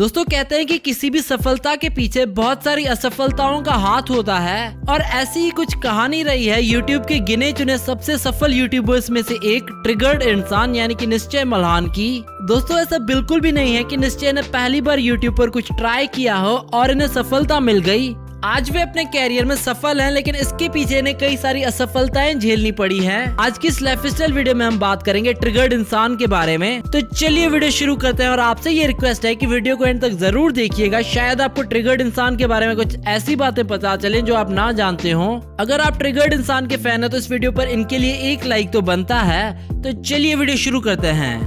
दोस्तों कहते हैं कि किसी भी सफलता के पीछे बहुत सारी असफलताओं का हाथ होता है और ऐसी ही कुछ कहानी रही है यूट्यूब के गिने चुने सबसे सफल यूट्यूबर्स में से एक ट्रिगर्ड इंसान यानी कि निश्चय मल्हान की। दोस्तों ऐसा बिल्कुल भी नहीं है कि निश्चय ने पहली बार यूट्यूब पर कुछ ट्राई किया हो और इन्हें सफलता मिल गई। आज वे अपने कैरियर में सफल हैं, लेकिन इसके पीछे इन्हें कई सारी असफलताएं झेलनी पड़ी हैं। आज की इस लाइफस्टाइल वीडियो में हम बात करेंगे ट्रिगर्ड इंसान के बारे में। तो चलिए वीडियो शुरू करते हैं और आपसे ये रिक्वेस्ट है कि वीडियो को एंड तक जरूर देखिएगा। शायद आपको ट्रिगर्ड इंसान के बारे में कुछ ऐसी बातें पता चले जो आप ना जानते हो। अगर आप ट्रिगर्ड इंसान के फैन है तो इस वीडियो पर इनके लिए एक लाइक तो बनता है। तो चलिए वीडियो शुरू करते हैं।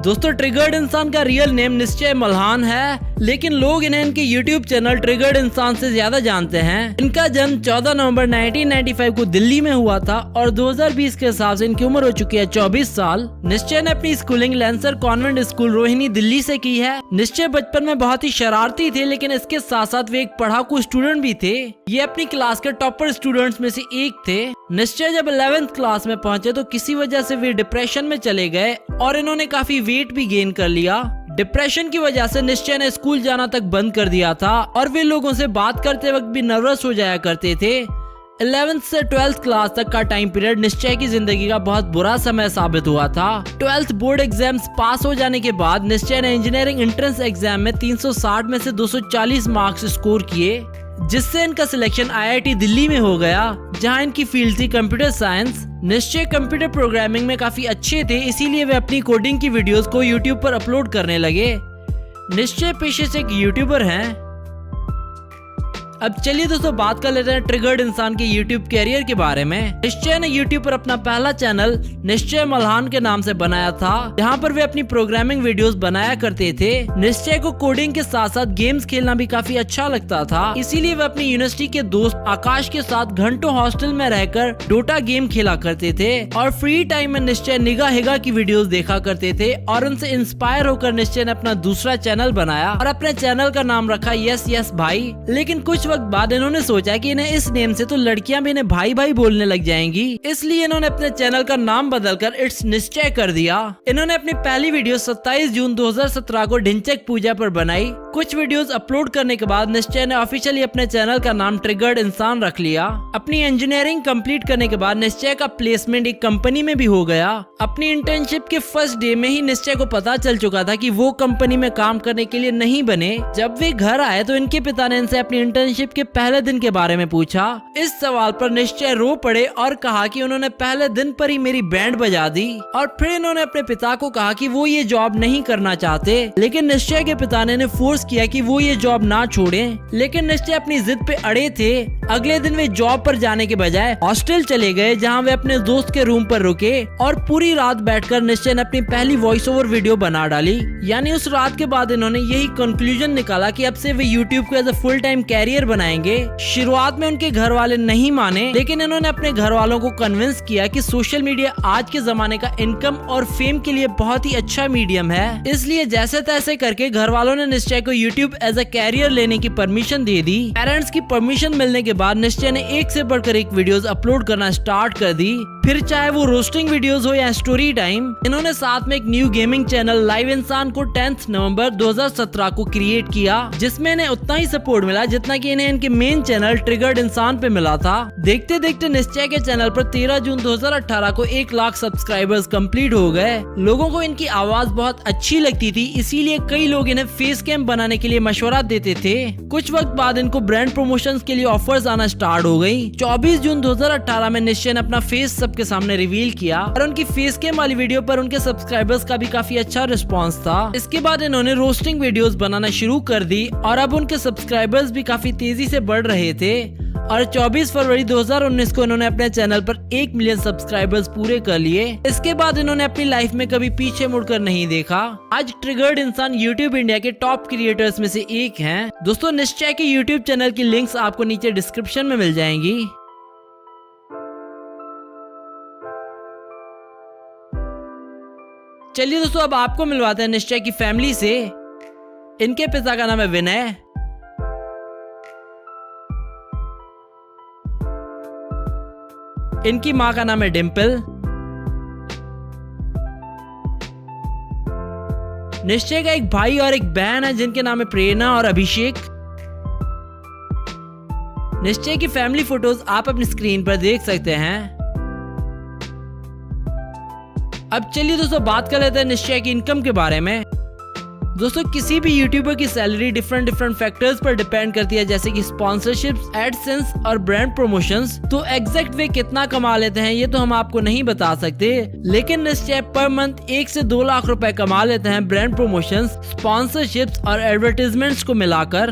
दोस्तों ट्रिगर्ड इंसान का रियल नेम निश्चय मल्हान है, लेकिन लोग इन्हें इनके यूट्यूब चैनल ट्रिगर्ड इंसान से ज्यादा जानते हैं। इनका जन्म 14 नवंबर 1995 को दिल्ली में हुआ था और 2020 के हिसाब से इनकी उम्र हो चुकी है 24 साल। निश्चय ने अपनी schooling lancer convent school Rohini Delhi से की है। निश्चय बचपन में बहुत ही शरारती थे, लेकिन इसके साथ साथ वे एक पढ़ाकू स्टूडेंट भी थे। ये अपनी क्लास के टॉपर स्टूडेंट्स में से एक थे। निश्चय जब 11th क्लास में पहुंचे तो किसी वजह से वे डिप्रेशन में चले गए और इन्होंने काफी वेट भी गेन कर लिया। डिप्रेशन की वजह से निश्चय ने स्कूल जाना तक बंद कर दिया था और वे लोगों से बात करते वक्त भी नर्वस हो जाया करते थे। 11th से 12th क्लास तक का टाइम पीरियड निश्चय की जिंदगी का बहुत बुरा समय साबित हुआ था। 12th बोर्ड एग्जाम्स पास हो जाने के बाद निश्चय ने इंजीनियरिंग एंट्रेंस एग्जाम में 360 में से 240 मार्क्स स्कोर किए, जिससे इनका सिलेक्शन IIT दिल्ली में हो गया, जहां इनकी फील्ड थी कंप्यूटर साइंस। निश्चय कंप्यूटर प्रोग्रामिंग में काफी अच्छे थे, इसीलिए वे अपनी कोडिंग की वीडियोस को यूट्यूब पर अपलोड करने लगे। निश्चय पेशे से एक यूट्यूबर हैं। अब चलिए दोस्तों बात कर लेते हैं ट्रिगर्ड इंसान के यूट्यूब कैरियर के बारे में। निश्चय ने यूट्यूब पर अपना पहला चैनल निश्चय मल्हान के नाम से बनाया था, जहां पर वे अपनी प्रोग्रामिंग वीडियोस बनाया करते थे। निश्चय को कोडिंग के साथ साथ गेम्स खेलना भी काफी अच्छा लगता था, इसीलिए वे अपनी यूनिवर्सिटी के दोस्त आकाश के साथ घंटों हॉस्टल में रहकर डोटा गेम खेला करते थे और फ्री टाइम में निश्चय निगाह हिगा की वीडियोस देखा करते थे और उनसे इंस्पायर होकर निश्चय ने अपना दूसरा चैनल बनाया और अपने चैनल का नाम रखा यस यस भाई। लेकिन कुछ वक्त बाद इन्होंने सोचा कि इन्हें इस नेम से तो लड़कियां भी इन्हें भाई भाई बोलने लग जाएंगी, इसलिए इन्होंने अपने चैनल का नाम बदलकर इट्स निश्चय कर दिया। इन्होंने अपनी पहली वीडियो 27 जून 2017 को ढिंचक पूजा पर बनाई। कुछ वीडियोस अपलोड करने के बाद निश्चय ने ऑफिशियली अपने चैनल का नाम ट्रिगर्ड इंसान रख लिया। अपनी इंजीनियरिंग कंप्लीट करने के बाद निश्चय का प्लेसमेंट एक कंपनी में भी हो गया। अपनी इंटर्नशिप के फर्स्ट डे में ही निश्चय को पता चल चुका था कि वो कंपनी में काम करने के लिए नहीं बने। जब वे घर आए तो इनके पिता ने इनसे अपनी इंटर्नशिप के पहले दिन के बारे में पूछा। इस सवाल पर निश्चय रो पड़े और कहा कि उन्होंने पहले दिन पर ही मेरी बैंड बजा दी। और फिर इन्होंने अपने पिता को कहा कि वो ये जॉब नहीं करना चाहते, लेकिन निश्चय के पिता ने इन्हें फोर्स किया कि वो ये जॉब ना छोड़ें। लेकिन निश्चय अपनी जिद पे अड़े थे। अगले दिन वे जॉब पर जाने के बजाय हॉस्टल चले गए, जहाँ वे अपने दोस्त के रूम पर रुके और पूरी रात बैठकर निश्चय ने अपनी पहली वॉइस ओवर वीडियो बना डाली। यानी उस रात के बाद इन्होंने यही कंक्लूजन निकाला कि अब से वे यूट्यूब को as a full time career बनाएंगे। शुरुआत में उनके घर वाले नहीं माने, लेकिन इन्होंने अपने घर वालों को कन्विंस किया कि सोशल मीडिया आज के जमाने का इनकम और फेम के लिए बहुत ही अच्छा मीडियम है। इसलिए जैसे तैसे करके घर वालों ने निश्चय को यूट्यूब एज अ कैरियर लेने की परमिशन दे दी। पेरेंट्स की परमिशन मिलने के बाद निश्चय ने एक से बढ़कर एक वीडियोस अपलोड करना स्टार्ट कर दी, फिर चाहे वो रोस्टिंग वीडियोस हो या स्टोरी टाइम। इन्होंने साथ में एक न्यू गेमिंग चैनल लाइव इंसान को 10 नवंबर 2017 को क्रिएट किया, जिसमें इन्हें उतना ही सपोर्ट मिला जितना कि इन्हें इनके मेन चैनल ट्रिगर्ड इंसान पे मिला था। देखते देखते निश्चय के चैनल पर 13 जून 2018 को 1 लाख सब्सक्राइबर्स कंप्लीट हो गए। लोगों को इनकी आवाज बहुत अच्छी लगती थी, इसीलिए कई लोग इन्हें फेस कैम बनाने के लिए मशवरा देते थे। कुछ वक्त बाद इनको ब्रांड प्रमोशंस के लिए ऑफर्स आना स्टार्ट हो गई। 24 जून 2018 में निश्चय ने अपना फेस सबके सामने रिवील किया और उनकी फेस कैम वाली वीडियो पर उनके सब्सक्राइबर्स का भी काफी अच्छा रिस्पॉन्स था। इसके बाद इन्होंने रोस्टिंग वीडियोस बनाना शुरू कर दी और अब उनके सब्सक्राइबर्स भी काफी तेजी से बढ़ रहे थे और 24 फरवरी 2019 को इन्होंने अपने चैनल पर 1 मिलियन सब्सक्राइबर्स पूरे कर लिए। इसके बाद इन्होंने अपनी लाइफ में कभी पीछे मुड़कर नहीं देखा। आज ट्रिगर्ड इंसान यूट्यूब इंडिया के टॉप क्रिएटर्स में से एक हैं। दोस्तों निश्चय के यूट्यूब चैनल की लिंक्स आपको नीचे डिस्क्रिप्शन में मिल जाएंगी। चलिए दोस्तों अब आपको मिलवाते हैं निश्चय की फैमिली से। इनके पिता का नाम है विनय। इनकी माँ का नाम है डिम्पल। निश्चय का एक भाई और एक बहन है जिनके नाम है प्रेरणा और अभिषेक। निश्चय की फैमिली फोटोज आप अपनी स्क्रीन पर देख सकते हैं। अब चलिए दोस्तों बात कर लेते हैं निश्चय की इनकम के बारे में। दोस्तों किसी भी यूट्यूबर की सैलरी डिफरेंट फैक्टर्स पर डिपेंड करती है, जैसे कि स्पॉन्सरशिप्स, एडसेंस और ब्रांड प्रमोशंस। तो एग्जैक्ट वे कितना कमा लेते हैं ये तो हम आपको नहीं बता सकते, लेकिन निश्चय पर मंथ 1 से 2 लाख रुपए कमा लेते हैं ब्रांड प्रमोशंस, स्पॉन्सरशिप्स और एडवर्टाइजमेंट्स को मिलाकर।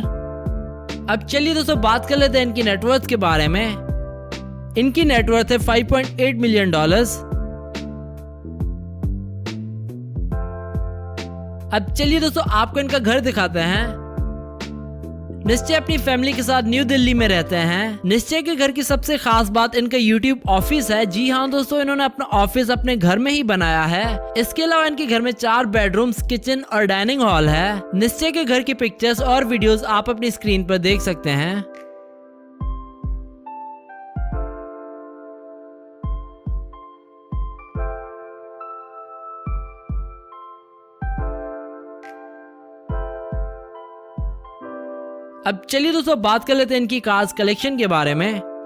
अब चलिए दोस्तों बात कर लेते हैं इनकी नेटवर्थ के बारे में। इनकी नेटवर्थ है $5.8 मिलियन। अब चलिए दोस्तों आपको इनका घर दिखाते हैं। निश्चय अपनी फैमिली के साथ न्यू दिल्ली में रहते हैं। निश्चय के घर की सबसे खास बात इनका YouTube ऑफिस है। जी हाँ दोस्तों, इन्होंने अपना ऑफिस अपने घर में ही बनाया है। इसके अलावा इनके घर में 4 बेडरूम्स, किचन और डाइनिंग हॉल है। निश्चय के घर की पिक्चर्स और वीडियोस आप अपनी स्क्रीन पर देख सकते हैं। अब चलिए दोस्तों बात कर लेते हैं इनकी कार्स कलेक्शन के बारे में।